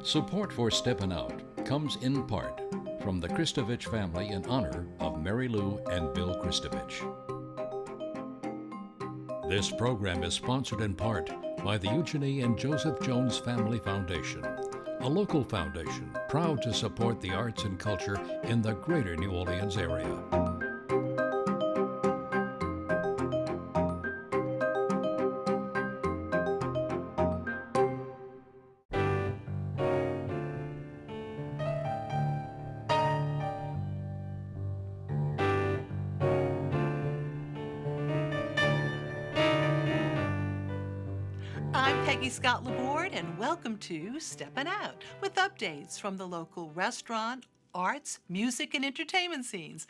Support for Steppin Out comes in part from the Kristovich family in honor of Mary Lou and Bill Kristovich. This program is sponsored in part by the Eugenie and Joseph Jones Family Foundation, a local foundation proud to support the arts and culture in the greater New Orleans area. I'm Peggy Scott Laborde, and welcome to Steppin Out, with updates from the local restaurant, arts, music, and entertainment scenes.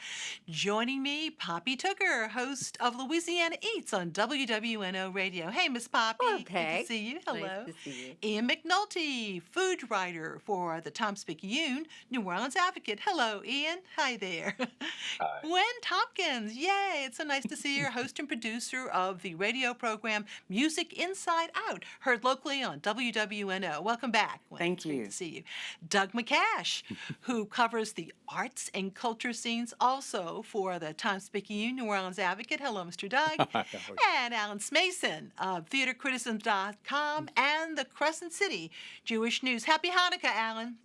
Joining me, Poppy Tooker, host of Louisiana Eats on WWNO Radio. Hey, Miss Poppy. Hello, Peg. Good to see you. Hello. Nice to see you. Ian McNulty, food writer for the Times-Picayune, New Orleans Advocate. Hello, Ian. Hi there. Hi. Gwen Thompkins. Yay. It's so nice to see you, host and producer of the radio program Music Inside Out, heard locally on WWNO. Welcome back, Gwen. Thank It's great you. to see you. Doug MacCash, who covers the arts and culture scenes also for the Times-Picayune, New Orleans Advocate. Hello, Mr. Doug. And Alan Smason of theatercriticism.com and the Crescent City Jewish News. Happy Hanukkah, Alan.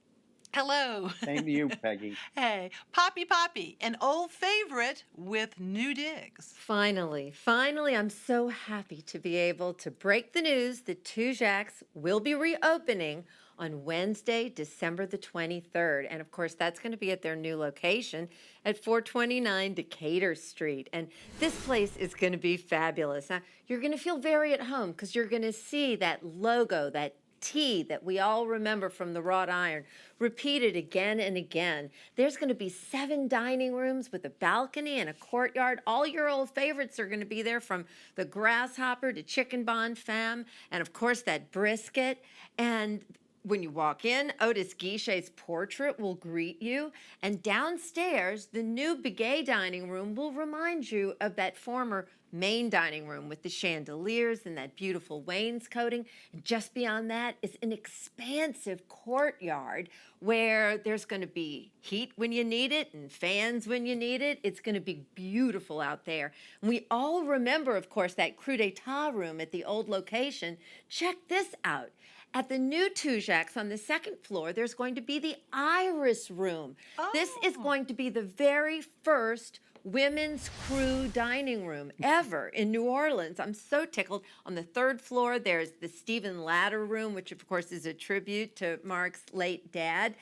Hello. Same to you, Peggy. Hey, Poppy, an old favorite with new digs. Finally, I'm so happy to be able to break the news that Tujague's will be reopening on Wednesday, December the 23rd. And of course, that's going to be at their new location at 429 Decatur Street. And this place is going to be fabulous. Now, you're going to feel very at home because you're going to see that logo, that T that we all remember from the wrought iron, repeated again and again. There's going to be 7 dining rooms with a balcony and a courtyard. All your old favorites are going to be there, from the grasshopper to chicken bon femme, and of course that brisket. And when you walk in, Otis Guichet's portrait will greet you, and downstairs, the new Begay dining room will remind you of that former main dining room with the chandeliers and that beautiful wainscoting. And just beyond that is an expansive courtyard where there's going to be heat when you need it and fans when you need it. It's going to be beautiful out there. And we all remember, of course, that coup d'etat room at the old location. Check this out. At the new Tujague's on the second floor, there's going to be the Iris Room. This is going to be the very first women's crew dining room ever in New Orleans. I'm so tickled. On the third floor, there's the Stephen Ladder Room, which of course is a tribute to Mark's late dad.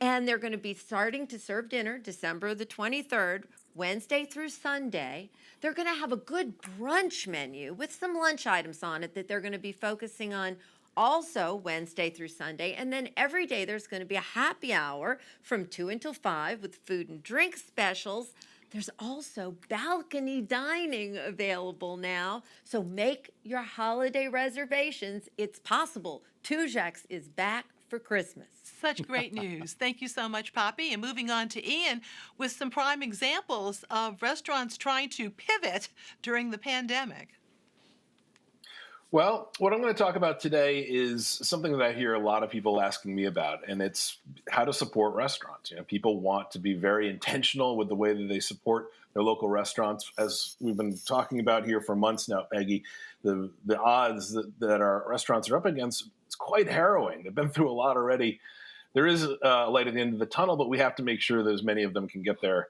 And they're going to be starting to serve dinner December the 23rd, Wednesday through Sunday. They're going to have a good brunch menu with some lunch items on it that they're going to be focusing on also Wednesday through Sunday. And then every day there's going to be a happy hour from 2 until 5 with food and drink specials. There's also balcony dining available now. So make your holiday reservations. It's possible. Tujague's is back for Christmas. Such great news. Thank you so much, Poppy. And moving on to Ian with some prime examples of restaurants trying to pivot during the pandemic. Well, what I'm going to talk about today is something that I hear a lot of people asking me about, and it's how to support restaurants. You know, people want to be very intentional with the way that they support their local restaurants. As we've been talking about here for months now, Peggy, the odds that our restaurants are up against, it's quite harrowing. They've been through a lot already. There is a light at the end of the tunnel, but we have to make sure that as many of them can get there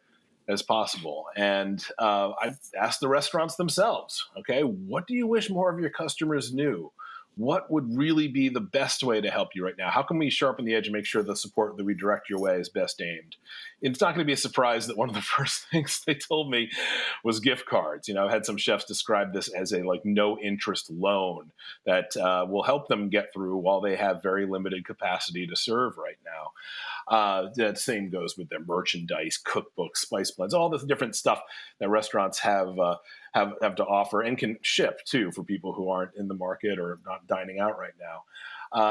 as possible. And I've asked the restaurants themselves, okay, what do you wish more of your customers knew? What would really be the best way to help you right now? How can we sharpen the edge and make sure the support that we direct your way is best aimed? It's not going to be a surprise that one of the first things they told me was gift cards. You know, I've had some chefs describe this as a no interest loan that will help them get through while they have very limited capacity to serve right now. That same goes with their merchandise, cookbooks, spice blends, all this different stuff that restaurants have to offer and can ship too for people who aren't in the market or not dining out right now.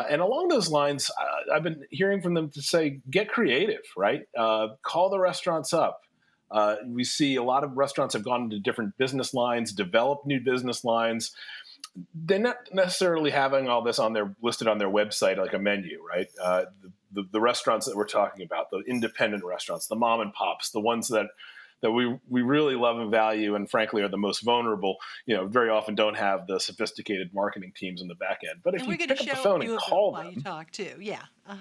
And along those lines, I've been hearing from them to say, get creative, right? Call the restaurants up. We see a lot of restaurants have gone into different business lines, developed new business lines, they're not necessarily having all this listed on their website like a menu, right? The restaurants that we're talking about, the independent restaurants, the mom and pops, the ones that we really love and value, and frankly are the most vulnerable, very often don't have the sophisticated marketing teams in the back end. But if And you we're going pick to up the show phone you and of them call while you them, talk too. Yeah. We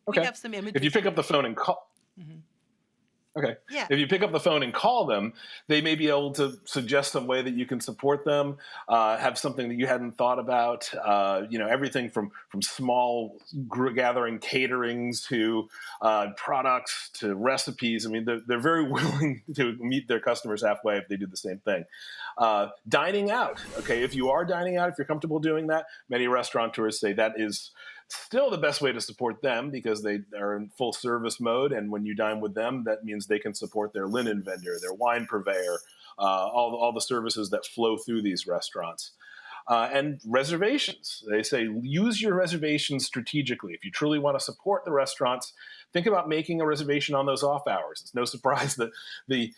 okay. have some images. If you pick up the phone and call. Okay. Yeah. If you pick up the phone and call them, they may be able to suggest some way that you can support them, have something that you hadn't thought about. Everything from small gathering caterings to products to recipes. I mean, they're very willing to meet their customers halfway if they do the same thing. Dining out. Okay. If you are dining out, if you're comfortable doing that, many restaurateurs say that is still the best way to support them because they are in full service mode. And when you dine with them, that means they can support their linen vendor, their wine purveyor, all the services that flow through these restaurants. And reservations. They say use your reservations strategically. If you truly want to support the restaurants, think about making a reservation on those off hours. It's no surprise that the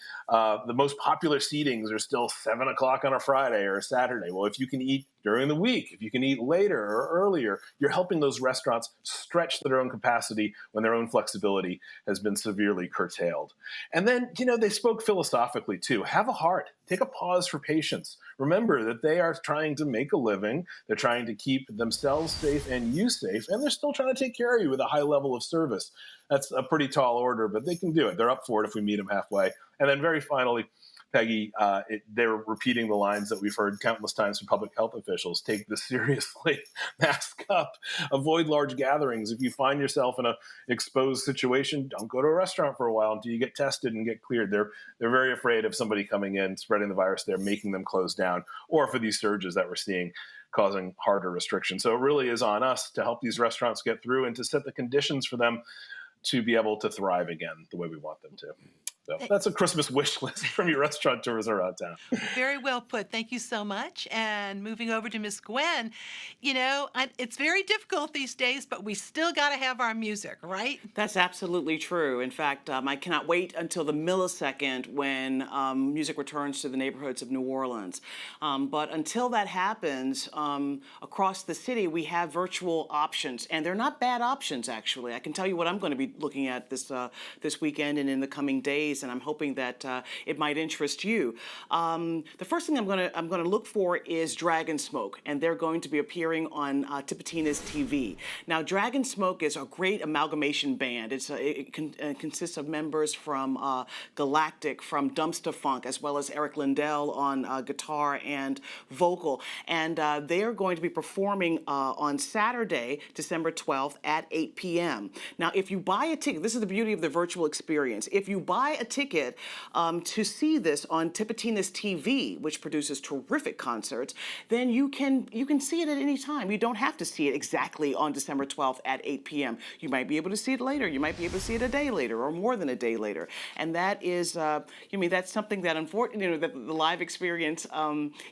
most popular seatings are still 7 o'clock on a Friday or a Saturday. Well, if you can eat during the week, if you can eat later or earlier, you're helping those restaurants stretch their own capacity when their own flexibility has been severely curtailed. And then, they spoke philosophically too. Have a heart. Take a pause for patience. Remember that they are trying to make a living. They're trying to keep themselves safe and you safe, and they're still trying to take care of you with a high level of service. That's a pretty tall order, but they can do it. They're up for it if we meet them halfway. And then very finally, Peggy, they're repeating the lines that we've heard countless times from public health officials. Take this seriously. Mask up. Avoid large gatherings. If you find yourself in an exposed situation, don't go to a restaurant for a while until you get tested and get cleared. They're very afraid of somebody coming in, spreading the virus there, making them close down, or for these surges that we're seeing, causing harder restrictions. So it really is on us to help these restaurants get through and to set the conditions for them to be able to thrive again the way we want them to. So that's a Christmas wish list from your restaurateurs around town. Very well put. Thank you so much. And moving over to Miss Gwen, it's very difficult these days, but we still got to have our music, right? That's absolutely true. In fact, I cannot wait until the millisecond when music returns to the neighborhoods of New Orleans. But until that happens, across the city, we have virtual options, and they're not bad options, actually. I can tell you what I'm going to be looking at this weekend and in the coming days, and I'm hoping that it might interest you. The first thing I'm going to look for is Dragon Smoke, and they're going to be appearing on Tipitina's TV. Now, Dragon Smoke is a great amalgamation band. It consists of members from Galactic, from Dumpster Funk, as well as Eric Lindell on guitar and vocal. And they are going to be performing on Saturday, December 12th at 8 p.m. Now, if you buy a ticket, this is the beauty of the virtual experience. If you buy a ticket to see this on Tipitina's TV, which produces terrific concerts, then you can see it at any time. You don't have to see it exactly on December 12th at 8 p.m. You might be able to see it later. You might be able to see it a day later or more than a day later. And that is, that's something that unfortunately, that the live experience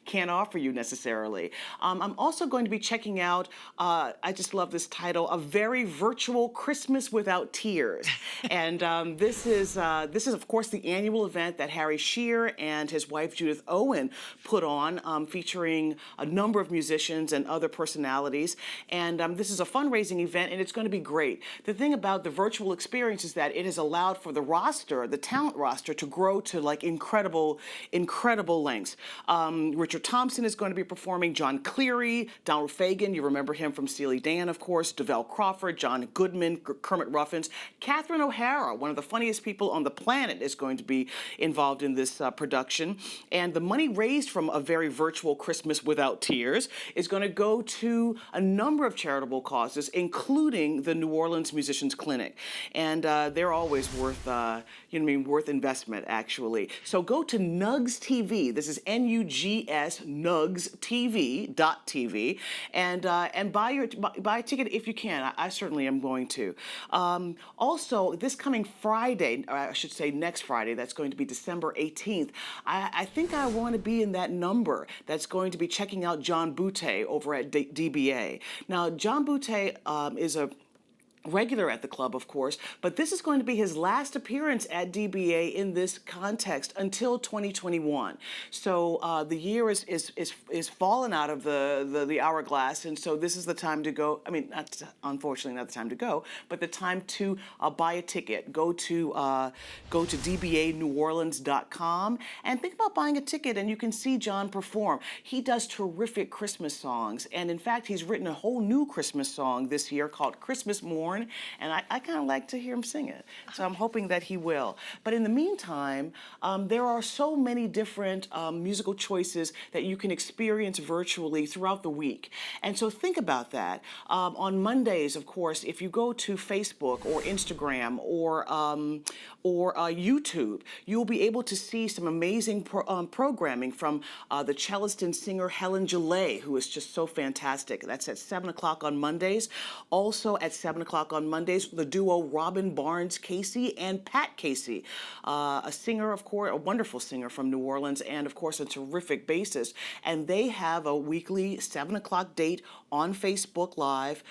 can't offer you necessarily. I'm also going to be checking out, I just love this title, A Very Virtual Christmas Without Tears. And this is, of course, the annual event that Harry Shearer and his wife Judith Owen put on, featuring a number of musicians and other personalities. And this is a fundraising event, and it's going to be great. The thing about the virtual experience is that it has allowed for the talent roster, to grow to like incredible lengths. Richard Thompson is going to be performing, John Cleary, Donald Fagen, you remember him from Steely Dan, of course, DeVell Crawford, John Goodman, Kermit Ruffins, Catherine O'Hara, one of the funniest people on the planet, is going to be involved in this production. And the money raised from A Very Virtual Christmas Without Tears is going to go to a number of charitable causes, including the New Orleans Musicians Clinic. And they're always worth investment, actually. So go to Nugs TV. This is Nugs, Nugs TV.tv, and buy a ticket if you can. I certainly am going to. Also, this coming Friday, or I should say next Friday, that's going to be December 18th, I think I want to be in that number that's going to be checking out John Butte over at DBA. Now, John Butte is a regular at the club, of course, but this is going to be his last appearance at DBA in this context until 2021. So the year is fallen out of the hourglass, and so this is the time to go. I mean, unfortunately, not the time to go, but the time to buy a ticket. Go to dbaneworleans.com and think about buying a ticket, and you can see John perform. He does terrific Christmas songs, and in fact, he's written a whole new Christmas song this year called Christmas Morn, and I kind of like to hear him sing it. So I'm hoping that he will. But in the meantime, there are so many different musical choices that you can experience virtually throughout the week. And so think about that. On Mondays, of course, if you go to Facebook or Instagram or YouTube, you'll be able to see some amazing programming from the cellist and singer Helen Gillet, who is just so fantastic. That's at 7 o'clock on Mondays. Also at 7 o'clock on Mondays, the duo Robin Barnes-Casey and Pat Casey, a singer, of course, a wonderful singer from New Orleans, and of course a terrific bassist. And they have a weekly 7 o'clock date on Facebook Live,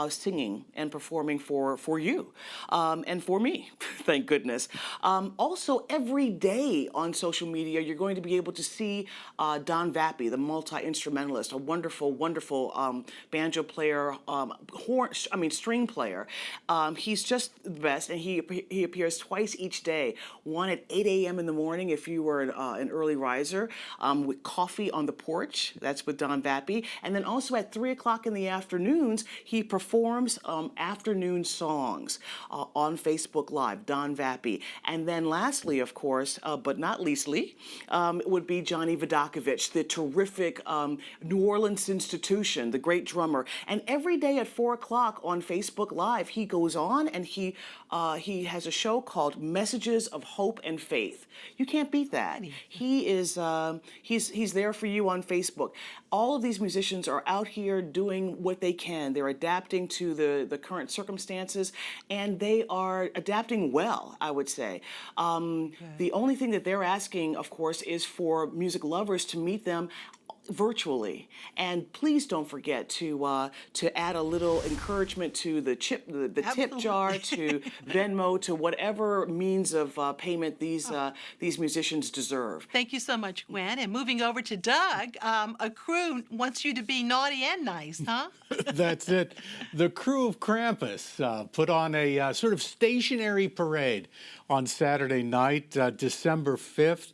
singing and performing for you and for me, thank goodness. Also, every day on social media, you're going to be able to see Don Vappy, the multi-instrumentalist, a wonderful, wonderful banjo player, string player. He's just the best, and he appears twice each day. One at 8 a.m. in the morning if you were an early riser, with coffee on the porch. That's with Don Vappy. And then also at 3 o'clock in the afternoons, he performs afternoon songs on Facebook Live, Don Vappy. And then lastly, of course, but not leastly, would be Johnny Vodakovich, the terrific New Orleans institution, the great drummer. And every day at 4 o'clock on Facebook Live, he goes on and he has a show called Messages of Hope and Faith. You can't beat that. He is he's there for you on Facebook. All of these musicians are out here doing what they can. They're adapting to the current circumstances, and they are adapting well, I would say. The only thing that they're asking, of course, is for music lovers to meet them virtually. And please don't forget to add a little encouragement to the tip jar, to Venmo, to whatever means of payment these musicians deserve. Thank you so much, Gwen. And moving over to Doug, a crew wants you to be naughty and nice, huh? That's it. The Krewe of Krampus put on a sort of stationary parade on Saturday night, December 5th.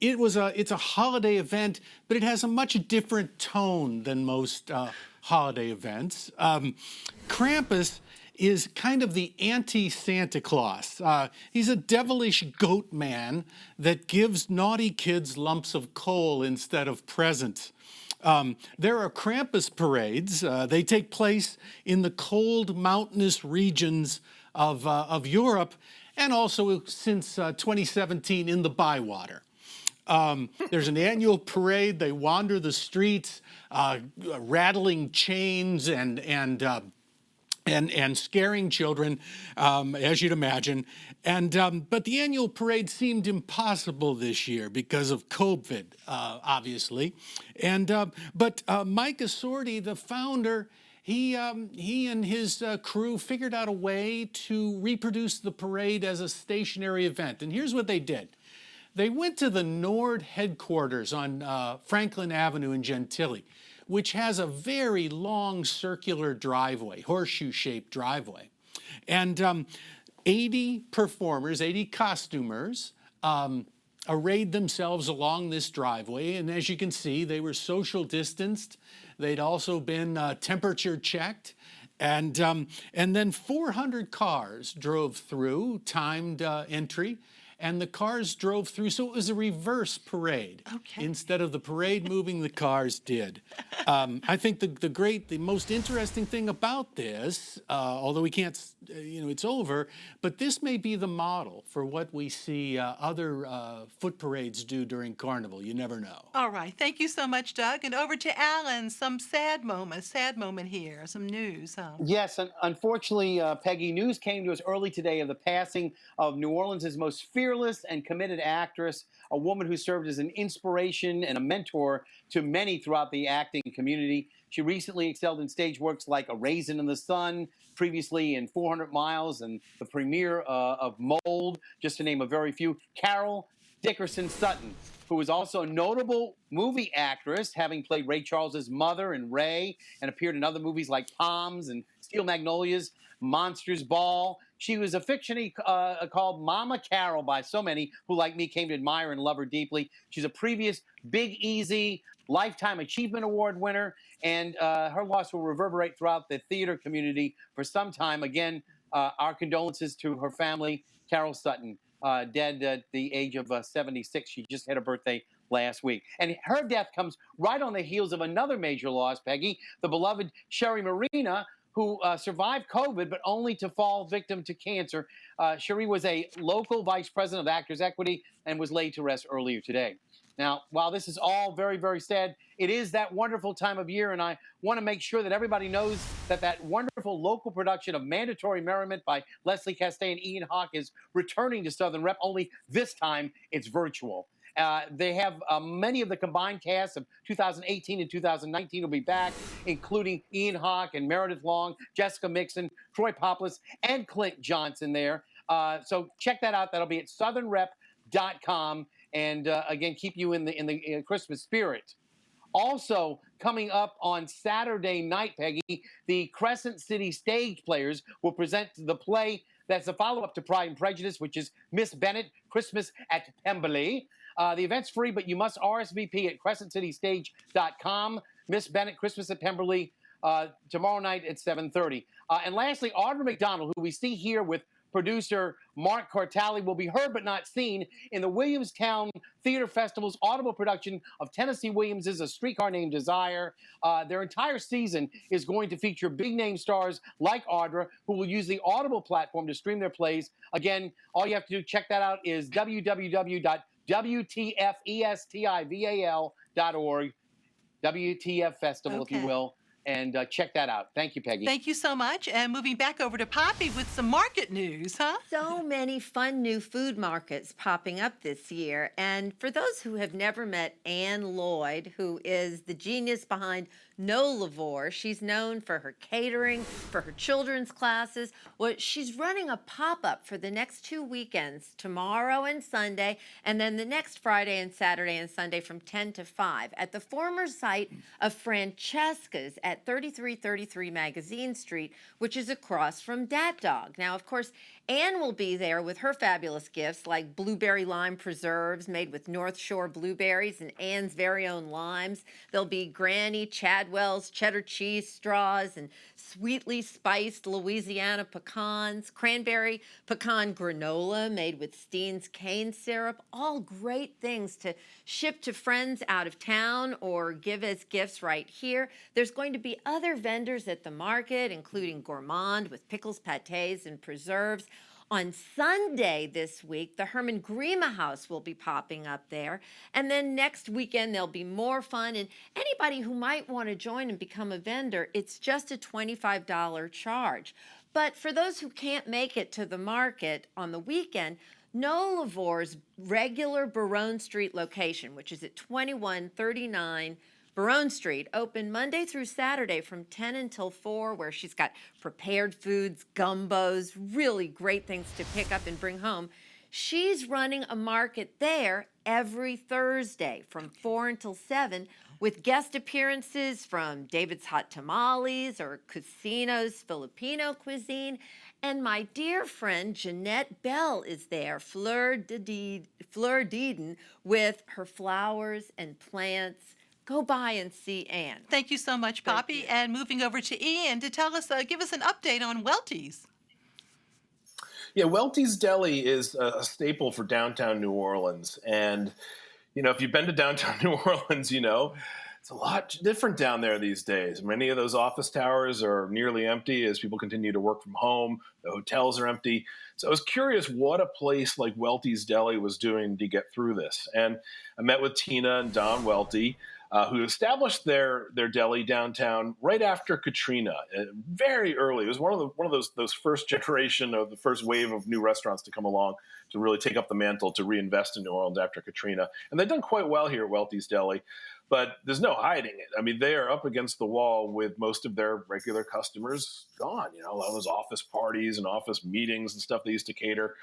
It's a holiday event, but it has a much different tone than most holiday events. Krampus is kind of the anti-Santa Claus. He's a devilish goat man that gives naughty kids lumps of coal instead of presents. There are Krampus parades. They take place in the cold mountainous regions of Europe, and also since 2017 in the Bywater. There's an annual parade. They wander the streets, rattling chains and scaring children, as you'd imagine. But the annual parade seemed impossible this year because of COVID, obviously. But Mike Assorti, the founder, he and his crew figured out a way to reproduce the parade as a stationary event. And here's what they did. They went to the Nord headquarters on Franklin Avenue in Gentilly, which has a very long circular driveway, horseshoe-shaped driveway. And 80 performers, 80 costumers, arrayed themselves along this driveway. And as you can see, they were social distanced. They'd also been temperature checked. And then 400 cars drove through, timed entry. And the cars drove through, so it was a reverse parade. Okay. Instead of the parade moving, the cars did. I think the most interesting thing about this, although we can't, it's over, but this may be the model for what we see other foot parades do during Carnival. You never know. All right. Thank you so much, Doug. And over to Alan, some sad moment here, some news. Yes, unfortunately, Peggy, news came to us early today of the passing of New Orleans' most feared fearless and committed actress, a woman who served as an inspiration and a mentor to many throughout the acting community. She recently excelled in stage works like A Raisin in the Sun, previously in 400 Miles and the premiere of Mold, just to name a very few. Carol Sutton, who is also a notable movie actress, having played Ray Charles's mother in Ray and appeared in other movies like Palms and Steel Magnolias, Monsters Ball. She was affectionately called Mama Carol by so many who, like me, came to admire and love her deeply. She's a previous Big Easy Lifetime Achievement Award winner, and her loss will reverberate throughout the theater community for some time. Again, our condolences to her family. Carol Sutton, dead at the age of 76. She just had her birthday last week. And her death comes right on the heels of another major loss, Peggy, the beloved Sherry Marina, who survived COVID, but only to fall victim to cancer. Sherry was a local vice president of Actors Equity and was laid to rest earlier today. Now, while this is all very, very sad, it is that wonderful time of year, and I want to make sure that everybody knows that that wonderful local production of Mandatory Merriment by Leslie Castet and Ian Hawke is returning to Southern Rep, only this time it's virtual. They have many of the combined casts of 2018 and 2019 will be back, including Ian Hawke and Meredith Long, Jessica Mixon, Troy Poplis, and Clint Johnson there. So check that out. That'll be at southernrep.com. And again, keep you in the Christmas spirit. Also, coming up on Saturday night, Peggy, the Crescent City Stage Players will present the play that's a follow-up to Pride and Prejudice, which is Miss Bennet, Christmas at Pemberley. The event's free, but you must RSVP at crescentcitystage.com. Miss Bennet, Christmas at Pemberley, tomorrow night at 7:30. And lastly, Audra McDonald, who we see here with producer Mark Cortali, will be heard but not seen in the Williamstown Theater Festival's audible production of Tennessee Williams's A Streetcar Named Desire. Their entire season is going to feature big-name stars like Audra, who will use the Audible platform to stream their plays. Again, all you have to do, check that out, is www.wtfestival.org, WTF Festival, if you will. And check that out. Thank you, Peggy. Thank you so much. And moving back over to Poppy with some market news, huh? So many fun new food markets popping up this year. And for those who have never met Ann Lloyd, who is the genius behind No Lavore, she's known for her catering, for her children's classes. Well, she's running a pop-up for the next 2 weekends, tomorrow and Sunday, and then the next Friday and Saturday and Sunday from 10 to 5 at the former site of Francesca's at 3333 Magazine Street, which is across from Dat Dog. Now, of course, Anne will be there with her fabulous gifts like blueberry lime preserves made with North Shore blueberries and Anne's very own limes. There'll be Granny Chadwell's cheddar cheese straws and sweetly spiced Louisiana pecans, cranberry pecan granola made with Steen's cane syrup, all great things to ship to friends out of town or give as gifts right here. There's going to be other vendors at the market, including Gourmand with pickles, pâtés, and preserves. On Sunday this week, the Herman Grima House will be popping up there. And then next weekend, there'll be more fun. And anybody who might want to join and become a vendor, it's just a $25 charge. But for those who can't make it to the market on the weekend, No Lavore's regular Barone Street location, which is at 2139 Barone Street, open Monday through Saturday from 10 until 4, where she's got prepared foods, gumbos, really great things to pick up and bring home. She's running a market there every Thursday from 4 until 7 with guest appearances from David's Hot Tamales or Cocino's Filipino cuisine. And my dear friend Jeanette Bell is there, Fleur d'Eden, with her flowers and plants. Go by and see Anne. Thank you so much, Poppy. And moving over to Ian to tell us, give us an update on Weltys. Yeah, Weltys Deli is a staple for downtown New Orleans. And, you know, if you've been to downtown New Orleans, you know, it's a lot different down there these days. Many of those office towers are nearly empty as people continue to work from home. The hotels are empty. So I was curious what a place like Weltys Deli was doing to get through this. And I met with Tina and Don Welty. who established their deli downtown right after Katrina, very early. It was one of those first generation of the first wave of new restaurants to come along to really take up the mantle to reinvest in New Orleans after Katrina, and they've done quite well here at Weltys Deli. But there's no hiding it. I mean, they are up against the wall with most of their regular customers gone. A lot of those office parties and office meetings and stuff they used to cater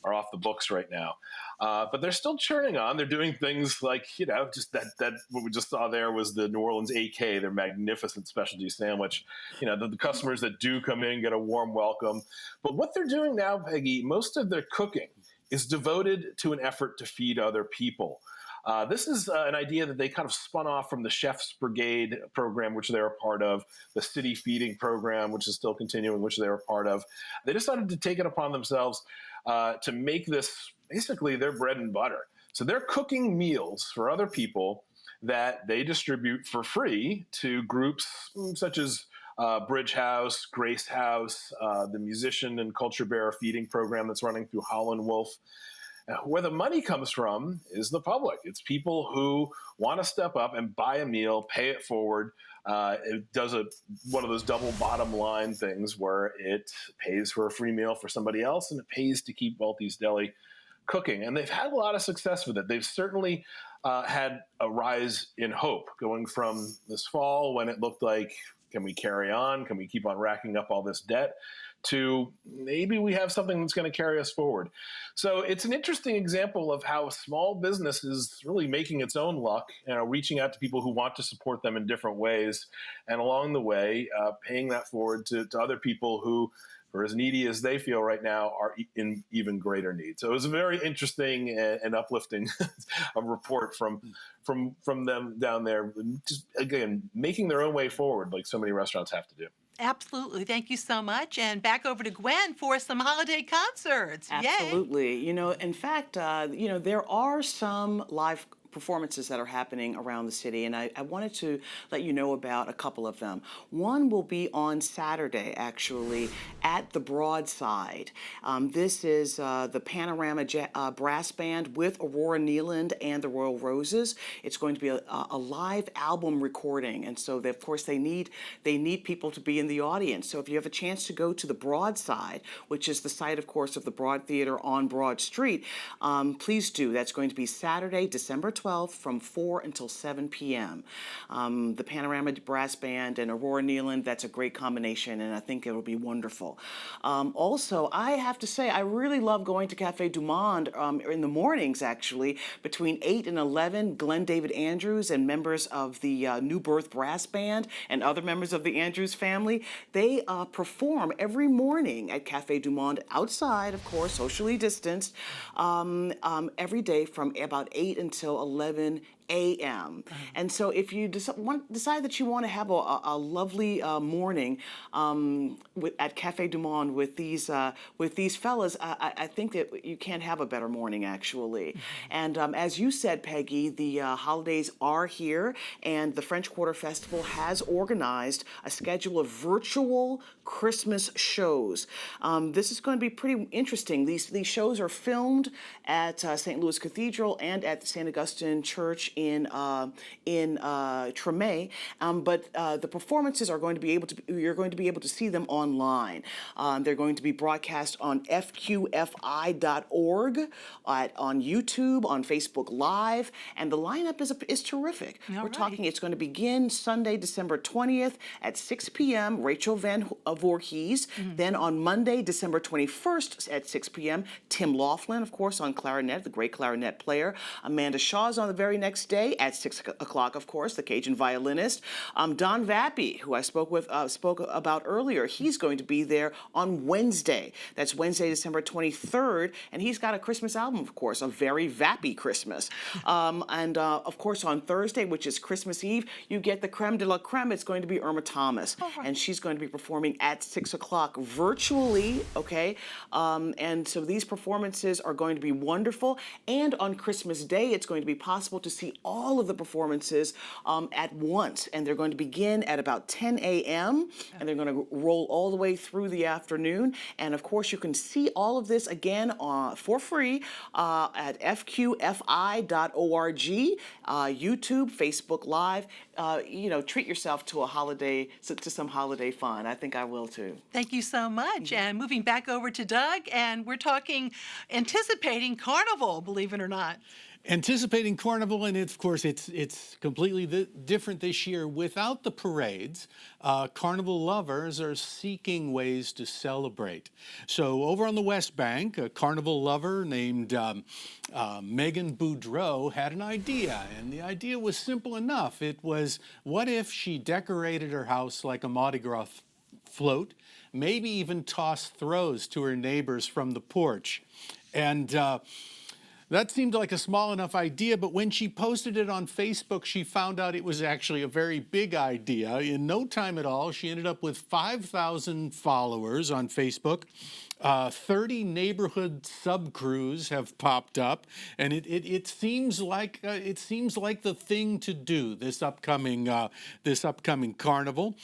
are off the books right now. But they're still churning on. They're doing things like, just that what we just saw there was the New Orleans AK, their magnificent specialty sandwich. The customers that do come in get a warm welcome. But what they're doing now, Peggy, most of their cooking is devoted to an effort to feed other people. This is an idea that they kind of spun off from the Chef's Brigade program, which they're a part of, the City Feeding program, which is still continuing, which they're a part of. They decided to take it upon themselves to make this basically their bread and butter. So they're cooking meals for other people that they distribute for free to groups such as Bridge House, Grace House, the Musician and Culture Bearer Feeding program that's running through Holland Wolf. Where the money comes from is the public. It's people who want to step up and buy a meal, pay it forward. It does one of those double bottom line things where it pays for a free meal for somebody else and it pays to keep Weltys Deli cooking. And they've had a lot of success with it. They've certainly had a rise in hope going from this fall when it looked like, can we carry on? Can we keep on racking up all this debt? To maybe we have something that's going to carry us forward. So it's an interesting example of how small business is really making its own luck, reaching out to people who want to support them in different ways, and along the way, paying that forward to other people who are as needy as they feel right now are in even greater need. So it was a very interesting and uplifting report from them down there, just again making their own way forward like so many restaurants have to do. Absolutely. Thank you so much. And back over to Gwen for some holiday concerts. Absolutely. In fact, there are some live performances that are happening around the city, and I wanted to let you know about a couple of them. One will be on Saturday, actually, at the Broadside. This is the Panorama Brass Band with Aurora Nealand and the Royal Roses. It's going to be a live album recording, and so of course they need people to be in the audience. So if you have a chance to go to the Broadside, which is the site, of course, of the Broad Theater on Broad Street, please do. That's going to be Saturday, December 12th from 4 until 7 p.m. The Panorama Brass Band and Aurora Nealand, that's a great combination, and I think it'll be wonderful. Also, I have to say, I really love going to Café du Monde in the mornings, actually, between 8 and 11. Glenn David Andrews and members of the New Birth Brass Band and other members of the Andrews family, they perform every morning at Café du Monde, outside, of course, socially distanced, every day from about 8 until 11 a.m. And so if you decide that you want to have a lovely morning at Café du Monde with these fellas, I think that you can't have a better morning, actually. And as you said, Peggy, the holidays are here, and the French Quarter Festival has organized a schedule of virtual Christmas shows. This is going to be pretty interesting. These shows are filmed at St. Louis Cathedral and at the St. Augustine Church in Treme, but the performances are going to be you're going to be able to see them online. They're going to be broadcast on fqfi.org, on YouTube, on Facebook Live, and the lineup is terrific. We're talking, it's going to begin Sunday, December 20th at 6 p.m., Rachel Van Voorhees. Then on Monday, December 21st at 6 p.m., Tim Laughlin, of course, on clarinet, the great clarinet player. Amanda Shaw's on the very next day at 6 o'clock, of course, the Cajun violinist. Don Vappy, who I spoke about earlier, he's going to be there on Wednesday. That's Wednesday, December 23rd, and he's got a Christmas album, of course, a very Vappy Christmas. And of course, on Thursday, which is Christmas Eve, you get the creme de la creme. It's going to be Irma Thomas, and she's going to be performing at 6 o'clock virtually, okay? And so these performances are going to be wonderful, and on Christmas Day, it's going to be possible to see all of the performances at once, and they're going to begin at about 10 a.m. and they're going to roll all the way through the afternoon. And of course, you can see all of this again for free at fqfi.org, YouTube, Facebook Live. Treat yourself to some holiday fun. I think I will too. Thank you so much. And moving back over to Doug, and we're anticipating Carnival, believe it or not. Anticipating Carnival, and of course it's completely different this year without the parades. Carnival lovers are seeking ways to celebrate. So over on the West Bank, a Carnival lover named Megan Boudreau had an idea, and the idea was simple enough. It was, what if she decorated her house like a Mardi Gras float, maybe even tossed throws to her neighbors from the porch? And that seemed like a small enough idea, but when she posted it on Facebook, she found out it was actually a very big idea. In no time at all, she ended up with 5,000 followers on Facebook. 30 neighborhood sub-crews have popped up, and it seems like the thing to do this upcoming Carnival.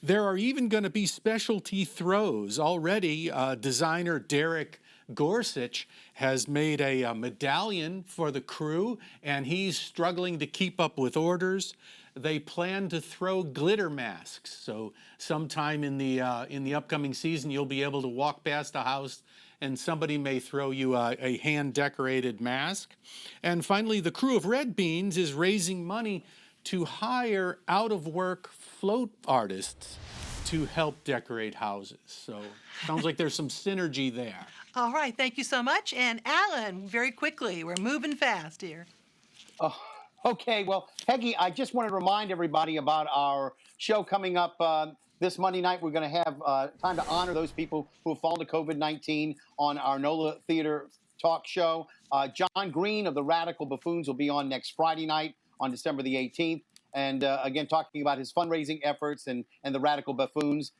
There are even going to be specialty throws already. Designer Derek Gorsuch has made a medallion for the crew, and he's struggling to keep up with orders. They plan to throw glitter masks, so sometime in the upcoming season, you'll be able to walk past a house and somebody may throw you a hand-decorated mask. And finally, the Krewe of Red Beans is raising money to hire out-of-work float artists to help decorate houses. So sounds like there's some synergy there. All right, thank you so much. And Alan, very quickly, we're moving fast here. Okay, well, Peggy, I just want to remind everybody about our show coming up this Monday night. We're going to have time to honor those people who have fallen to COVID-19 on our NOLA Theater talk show. John Green of the Radical Buffoons will be on next Friday night on December the 18th. And again, talking about his fundraising efforts and the Radical Buffoons.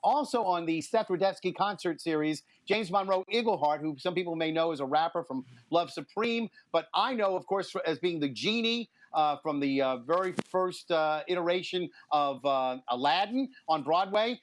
Also on the Seth Rudetsky concert series, James Monroe Iglehart, who some people may know as a rapper from Love Supreme, but I know, of course, as being the genie from the very first iteration of Aladdin on Broadway.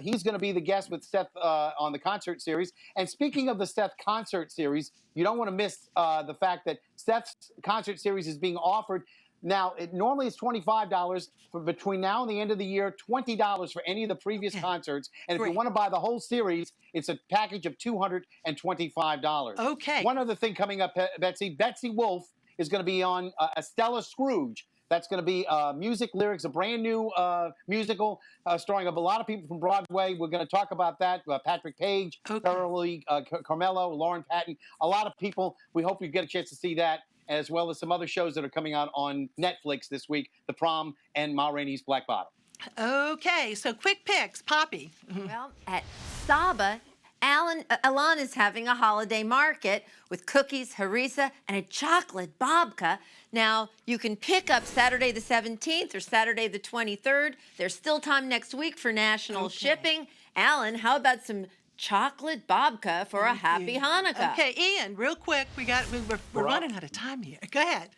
He's going to be the guest with Seth on the concert series. And speaking of the Seth concert series, you don't want to miss the fact that Seth's concert series is being offered. Now, it normally is $25 for between now and the end of the year, $20 for any of the previous concerts. And if you want to buy the whole series, it's a package of $225. Okay. One other thing coming up, Betsy Wolfe is going to be on Estella Scrooge. That's going to be music, lyrics, a brand new musical starring a lot of people from Broadway. We're going to talk about that. Patrick Page, Carmelo, Lauren Patton, a lot of people. We hope you get a chance to see that, as well as some other shows that are coming out on Netflix this week, The Prom and Ma Rainey's Black Bottom. Okay, so quick picks. Poppy. Well, at Saba, Alan is having a holiday market with cookies, harissa, and a chocolate babka. Now, you can pick up Saturday the 17th or Saturday the 23rd. There's still time next week for national shipping. Alan, how about some chocolate babka for a happy Hanukkah? Okay, Ian, real quick, we're running out of time here. Go ahead.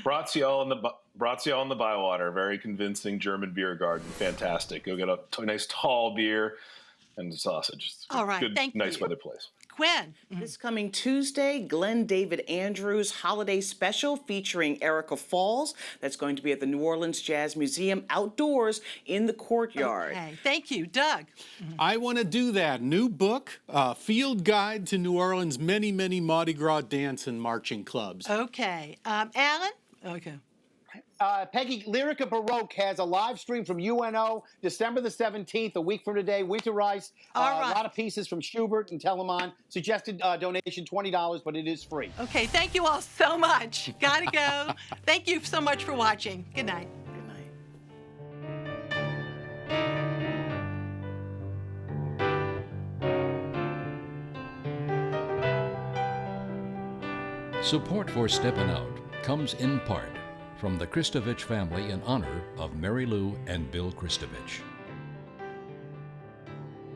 Bratziel in the Bywater, very convincing German beer garden, fantastic. Go get a nice tall beer and a sausage. All right, thank you. Nice weather place. Gwen. This coming Tuesday, Glenn David Andrews Holiday Special featuring Erica Falls. That's going to be at the New Orleans Jazz Museum outdoors in the courtyard. Okay, thank you. Doug. I want to do that. New book, Field Guide to New Orleans' many, many Mardi Gras dance and marching clubs. Okay. Alan? Okay. Peggy, Lyrica Baroque has a live stream from UNO December the 17th, a week from today, winterized. All right. A lot of pieces from Schubert and Telemann. Suggested donation $20, but it is free. Okay, thank you all so much. Gotta go. Thank you so much for watching. Good night. Support for Steppin Out comes in part from the Kristovich family in honor of Mary Lou and Bill Kristovich.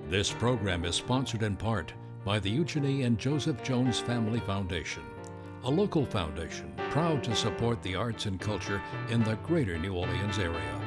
This program is sponsored in part by the Eugenie and Joseph Jones Family Foundation, a local foundation proud to support the arts and culture in the greater New Orleans area.